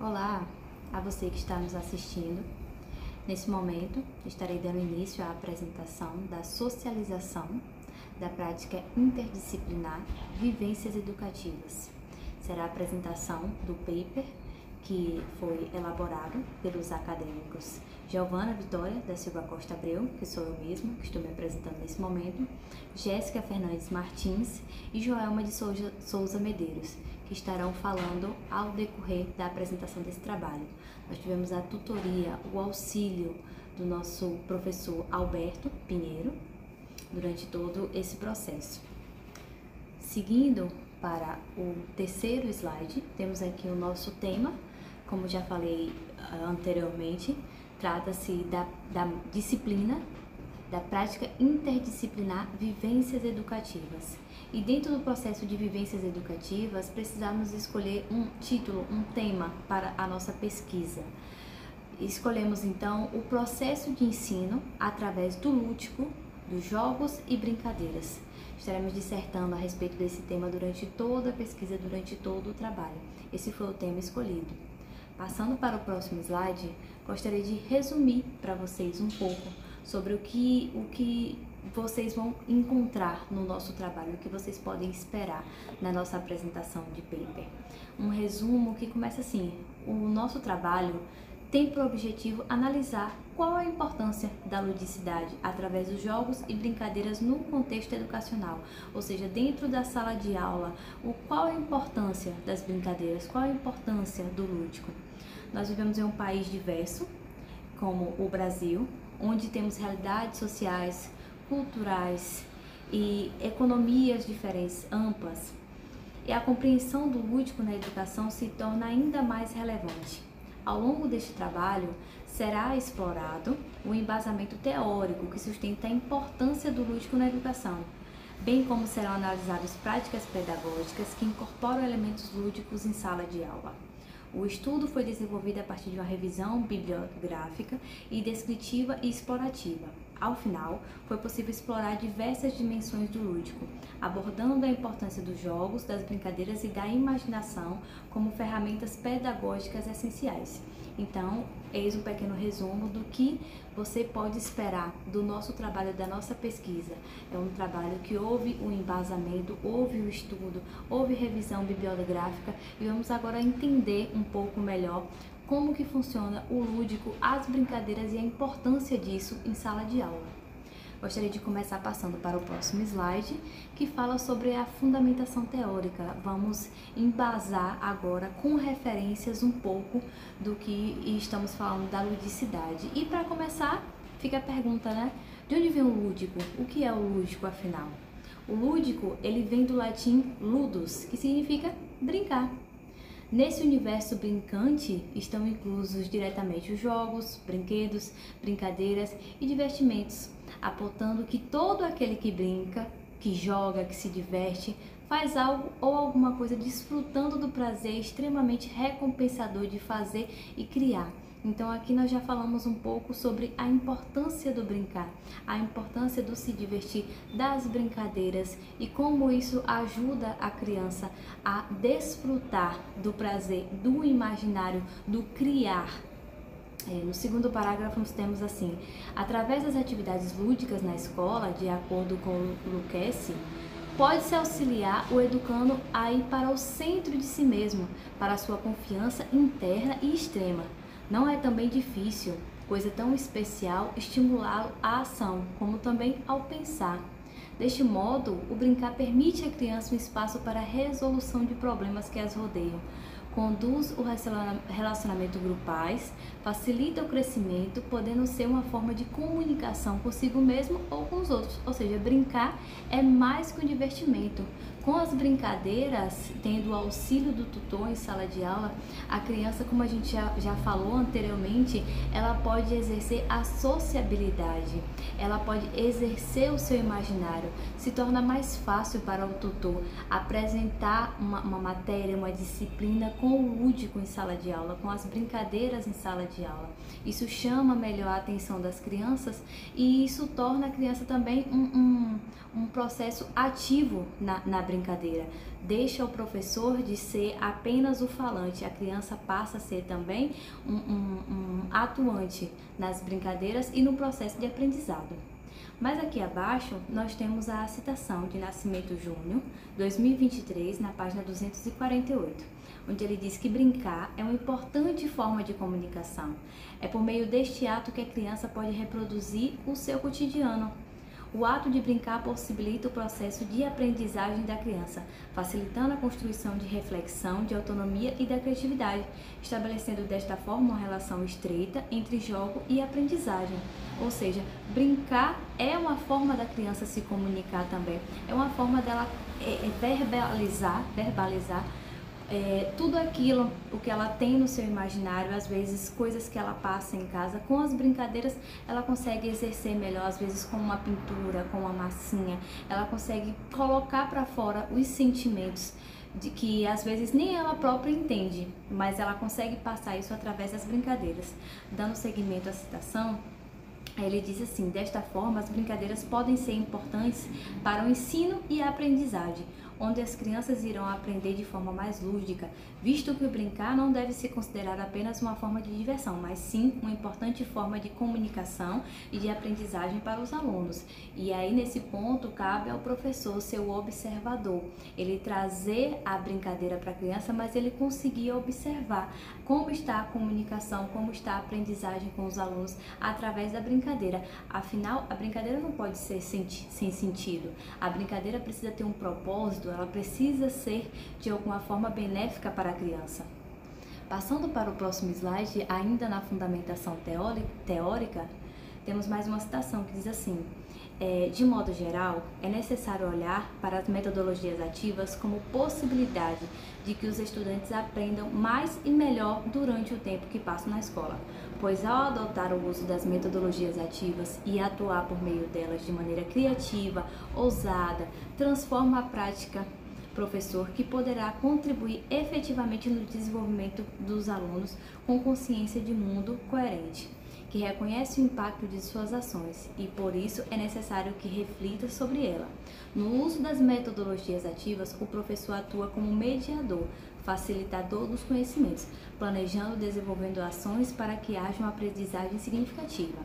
Olá a você que está nos assistindo. Nesse momento, estarei dando início à apresentação da socialização da prática interdisciplinar Vivências Educativas. Será a apresentação do paper que foi elaborado pelos acadêmicos Giovana Vitória da Silva Costa Abreu, que sou eu mesma, que estou me apresentando nesse momento, Jéssica Fernandes Martins e Joelma de Souza Medeiros, que estarão falando ao decorrer da apresentação desse trabalho. Nós tivemos a tutoria, o auxílio do nosso professor Alberto Pinheiro durante todo esse processo. Seguindo para o terceiro slide, temos aqui o nosso tema. Como já falei anteriormente, trata-se da disciplina da prática interdisciplinar Vivências Educativas. E dentro do processo de Vivências Educativas, precisamos escolher um título, um tema para a nossa pesquisa. Escolhemos então o processo de ensino através do lúdico, dos jogos e brincadeiras. Estaremos dissertando a respeito desse tema durante toda a pesquisa, durante todo o trabalho. Esse foi o tema escolhido. Passando para o próximo slide, gostaria de resumir para vocês um pouco sobre o que vocês vão encontrar no nosso trabalho, o que vocês podem esperar na nossa apresentação de paper. Um resumo que começa assim: o nosso trabalho tem por objetivo analisar qual a importância da ludicidade através dos jogos e brincadeiras no contexto educacional, ou seja, dentro da sala de aula, qual a importância das brincadeiras, qual a importância do lúdico. Nós vivemos em um país diverso, como o Brasil, onde temos realidades sociais, culturais e economias diferentes, amplas, e a compreensão do lúdico na educação se torna ainda mais relevante. Ao longo deste trabalho, será explorado o embasamento teórico que sustenta a importância do lúdico na educação, bem como serão analisadas práticas pedagógicas que incorporam elementos lúdicos em sala de aula. O estudo foi desenvolvido a partir de uma revisão bibliográfica e descritiva e explorativa. Ao final, foi possível explorar diversas dimensões do lúdico, abordando a importância dos jogos, das brincadeiras e da imaginação como ferramentas pedagógicas essenciais. Então, eis um pequeno resumo do que você pode esperar do nosso trabalho, da nossa pesquisa. É um trabalho que houve um embasamento, houve um estudo, houve revisão bibliográfica e vamos agora entender um pouco melhor como que funciona o lúdico, as brincadeiras e a importância disso em sala de aula. Gostaria de começar passando para o próximo slide, que fala sobre a fundamentação teórica. Vamos embasar agora com referências um pouco do que estamos falando da ludicidade. E para começar, fica a pergunta, né? De onde vem o lúdico? O que é o lúdico, afinal? O lúdico, ele vem do latim ludus, que significa brincar. Nesse universo brincante estão inclusos diretamente os jogos, brinquedos, brincadeiras e divertimentos, apontando que todo aquele que brinca, que joga, que se diverte, faz algo ou alguma coisa desfrutando do prazer extremamente recompensador de fazer e criar. Então aqui nós já falamos um pouco sobre a importância do brincar, a importância do se divertir, das brincadeiras e como isso ajuda a criança a desfrutar do prazer, do imaginário, do criar. No segundo parágrafo nós temos assim: através das atividades lúdicas na escola, de acordo com Lucchesi, pode-se auxiliar o educando a ir para o centro de si mesmo, para a sua confiança interna e extrema. Não é também difícil, coisa tão especial, estimulá-lo à ação, como também ao pensar. Deste modo, o brincar permite à criança um espaço para a resolução de problemas que as rodeiam, conduz o relacionamento grupais, facilita o crescimento, podendo ser uma forma de comunicação consigo mesmo ou com os outros. Ou seja, brincar é mais que um divertimento. Com as brincadeiras, tendo o auxílio do tutor em sala de aula, a criança, como a gente já falou anteriormente, ela pode exercer a sociabilidade, ela pode exercer o seu imaginário. Se torna mais fácil para o tutor apresentar uma matéria, uma disciplina com o lúdico em sala de aula, com as brincadeiras em sala de aula. Isso chama melhor a atenção das crianças e isso torna a criança também um processo ativo na brincadeira, deixa o professor de ser apenas o falante, a criança passa a ser também um atuante nas brincadeiras e no processo de aprendizado. Mas aqui abaixo nós temos a citação de Nascimento Júnior, 2023, na página 248, onde ele diz que brincar é uma importante forma de comunicação. É por meio deste ato que a criança pode reproduzir o seu cotidiano. O ato de brincar possibilita o processo de aprendizagem da criança, facilitando a construção de reflexão, de autonomia e da criatividade, estabelecendo desta forma uma relação estreita entre jogo e aprendizagem. Ou seja, brincar é uma forma da criança se comunicar também, é uma forma dela verbalizar tudo aquilo, o que ela tem no seu imaginário, às vezes coisas que ela passa em casa. Com as brincadeiras ela consegue exercer melhor, às vezes com uma pintura, com uma massinha, ela consegue colocar para fora os sentimentos de que às vezes nem ela própria entende, mas ela consegue passar isso através das brincadeiras. Dando seguimento à citação, ele diz assim: desta forma, as brincadeiras podem ser importantes para o ensino e a aprendizagem, onde as crianças irão aprender de forma mais lúdica, visto que o brincar não deve ser considerado apenas uma forma de diversão, mas sim uma importante forma de comunicação e de aprendizagem para os alunos. E aí, nesse ponto, cabe ao professor ser o observador, ele trazer a brincadeira para a criança, mas ele conseguir observar como está a comunicação, como está a aprendizagem com os alunos através da brincadeira. Afinal, a brincadeira não pode ser sem sentido. A brincadeira precisa ter um propósito, ela precisa ser de alguma forma benéfica para a criança. Passando para o próximo slide, ainda na fundamentação teórica, temos mais uma citação que diz assim: de modo geral, é necessário olhar para as metodologias ativas como possibilidade de que os estudantes aprendam mais e melhor durante o tempo que passam na escola, pois ao adotar o uso das metodologias ativas e atuar por meio delas de maneira criativa, ousada, transforma a prática professor que poderá contribuir efetivamente no desenvolvimento dos alunos com consciência de mundo coerente, que reconhece o impacto de suas ações e, por isso, é necessário que reflita sobre ela. No uso das metodologias ativas, o professor atua como mediador, facilitador dos conhecimentos, planejando e desenvolvendo ações para que haja uma aprendizagem significativa.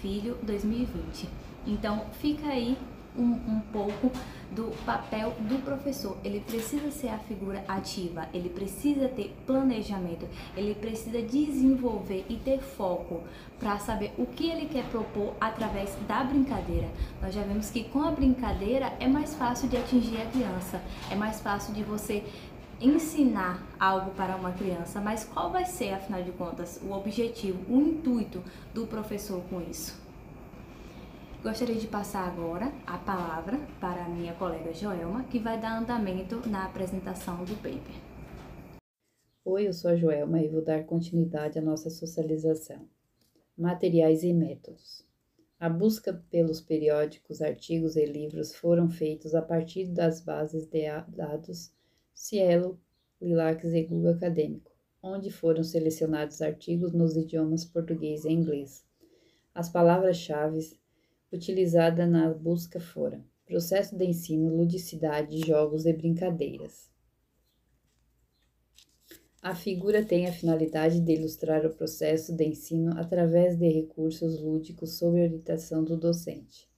Filho 2020. Então, fica aí um pouco do papel do professor. Ele precisa ser a figura ativa, ele precisa ter planejamento, ele precisa desenvolver e ter foco para saber o que ele quer propor através da brincadeira. Nós já vimos que com a brincadeira é mais fácil de atingir a criança, é mais fácil de você ensinar algo para uma criança, mas qual vai ser, afinal de contas, o objetivo, o intuito do professor com isso? Gostaria de passar agora a palavra para a minha colega Joelma, que vai dar andamento na apresentação do paper. Oi, eu sou a Joelma e vou dar continuidade à nossa socialização. Materiais e métodos. A busca pelos periódicos, artigos e livros foram feitos a partir das bases de dados Cielo, Lilacs e Google Acadêmico, onde foram selecionados artigos nos idiomas português e inglês. As palavras-chave utilizada na busca foram: processo de ensino, ludicidade, jogos e brincadeiras. A figura tem a finalidade de ilustrar o processo de ensino através de recursos lúdicos sob orientação do docente.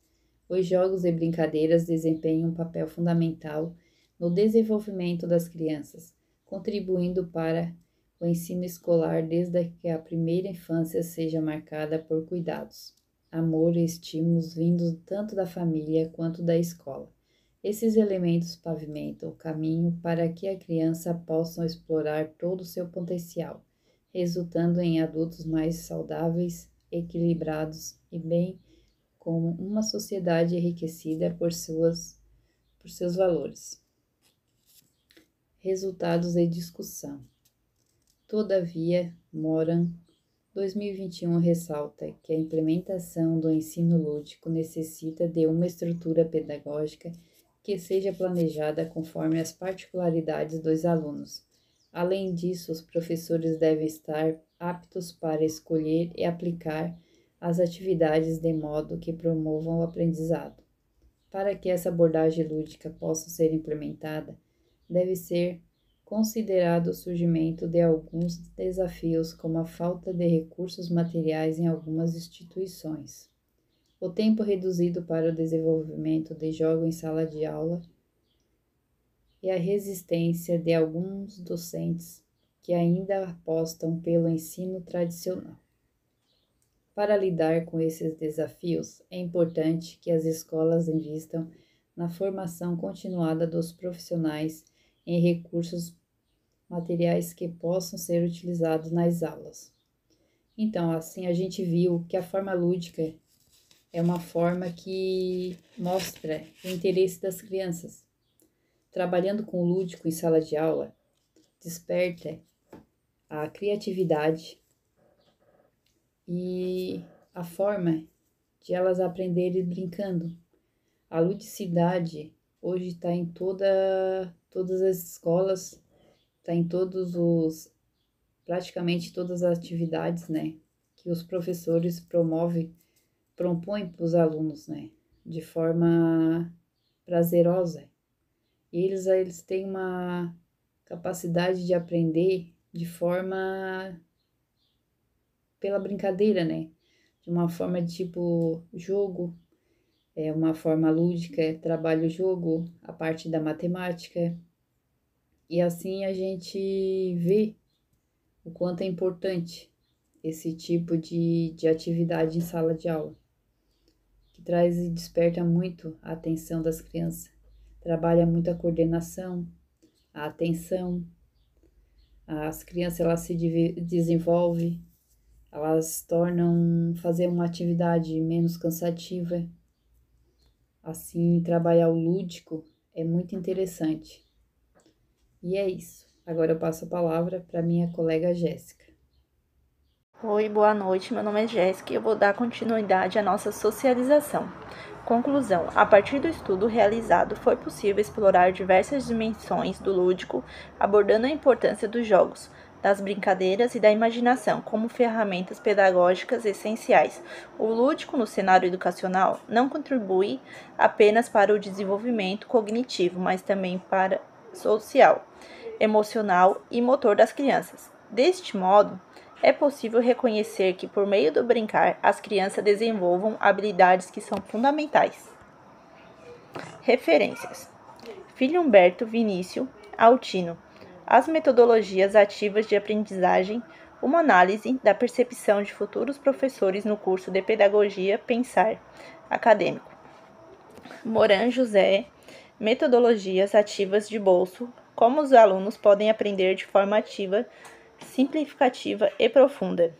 Os jogos e brincadeiras desempenham um papel fundamental no desenvolvimento das crianças, contribuindo para o ensino escolar desde que a primeira infância seja marcada por cuidados, amor e estímulos vindos tanto da família quanto da escola. Esses elementos pavimentam o caminho para que a criança possa explorar todo o seu potencial, resultando em adultos mais saudáveis, equilibrados e bem como uma sociedade enriquecida por seus valores. Resultados e discussão. Todavia, Moran 2021 ressalta que a implementação do ensino lúdico necessita de uma estrutura pedagógica que seja planejada conforme as particularidades dos alunos. Além disso, os professores devem estar aptos para escolher e aplicar as atividades de modo que promovam o aprendizado. Para que essa abordagem lúdica possa ser implementada, deve ser considerado o surgimento de alguns desafios, como a falta de recursos materiais em algumas instituições, o tempo reduzido para o desenvolvimento de jogos em sala de aula e a resistência de alguns docentes que ainda apostam pelo ensino tradicional. Para lidar com esses desafios, é importante que as escolas invistam na formação continuada dos profissionais em recursos materiais que possam ser utilizados nas aulas. Então, assim, a gente viu que a forma lúdica é uma forma que mostra o interesse das crianças. Trabalhando com o lúdico em sala de aula, desperta a criatividade e a forma de elas aprenderem brincando. A ludicidade hoje está em todas as escolas, está em praticamente todas as atividades, né, que os professores propõem para os alunos, né, de forma prazerosa. E eles têm uma capacidade de aprender de forma pela brincadeira, né? De uma forma de tipo jogo, uma forma lúdica, trabalha o jogo, a parte da matemática. E assim a gente vê o quanto é importante esse tipo de atividade em sala de aula, que traz e desperta muito a atenção das crianças. Trabalha muito a coordenação, a atenção. As crianças elas se desenvolvem, elas tornam fazer uma atividade menos cansativa. Assim, trabalhar o lúdico é muito interessante. E é isso. Agora eu passo a palavra para minha colega Jéssica. Oi, boa noite. Meu nome é Jéssica e eu vou dar continuidade à nossa socialização. Conclusão: a partir do estudo realizado, foi possível explorar diversas dimensões do lúdico, abordando a importância dos jogos, das brincadeiras e da imaginação como ferramentas pedagógicas essenciais. O lúdico no cenário educacional não contribui apenas para o desenvolvimento cognitivo, mas também para social, emocional e motor das crianças. Deste modo, é possível reconhecer que, por meio do brincar, as crianças desenvolvam habilidades que são fundamentais. Referências: Filho Humberto Vinícius Altino, As metodologias ativas de aprendizagem, uma análise da percepção de futuros professores no curso de Pedagogia Pensar, acadêmico. Moran José, Metodologias ativas de bolso, como os alunos podem aprender de forma ativa, simplificativa e profunda.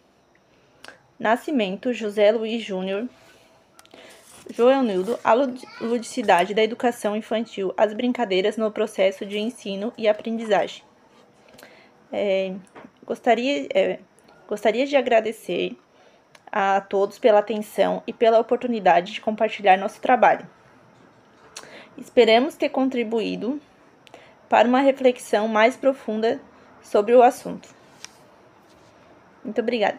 Nascimento, José Luiz Júnior, Joelnildo, a ludicidade da educação infantil, as brincadeiras no processo de ensino e aprendizagem. Gostaria de agradecer a todos pela atenção e pela oportunidade de compartilhar nosso trabalho. Esperamos ter contribuído para uma reflexão mais profunda sobre o assunto. Muito obrigada.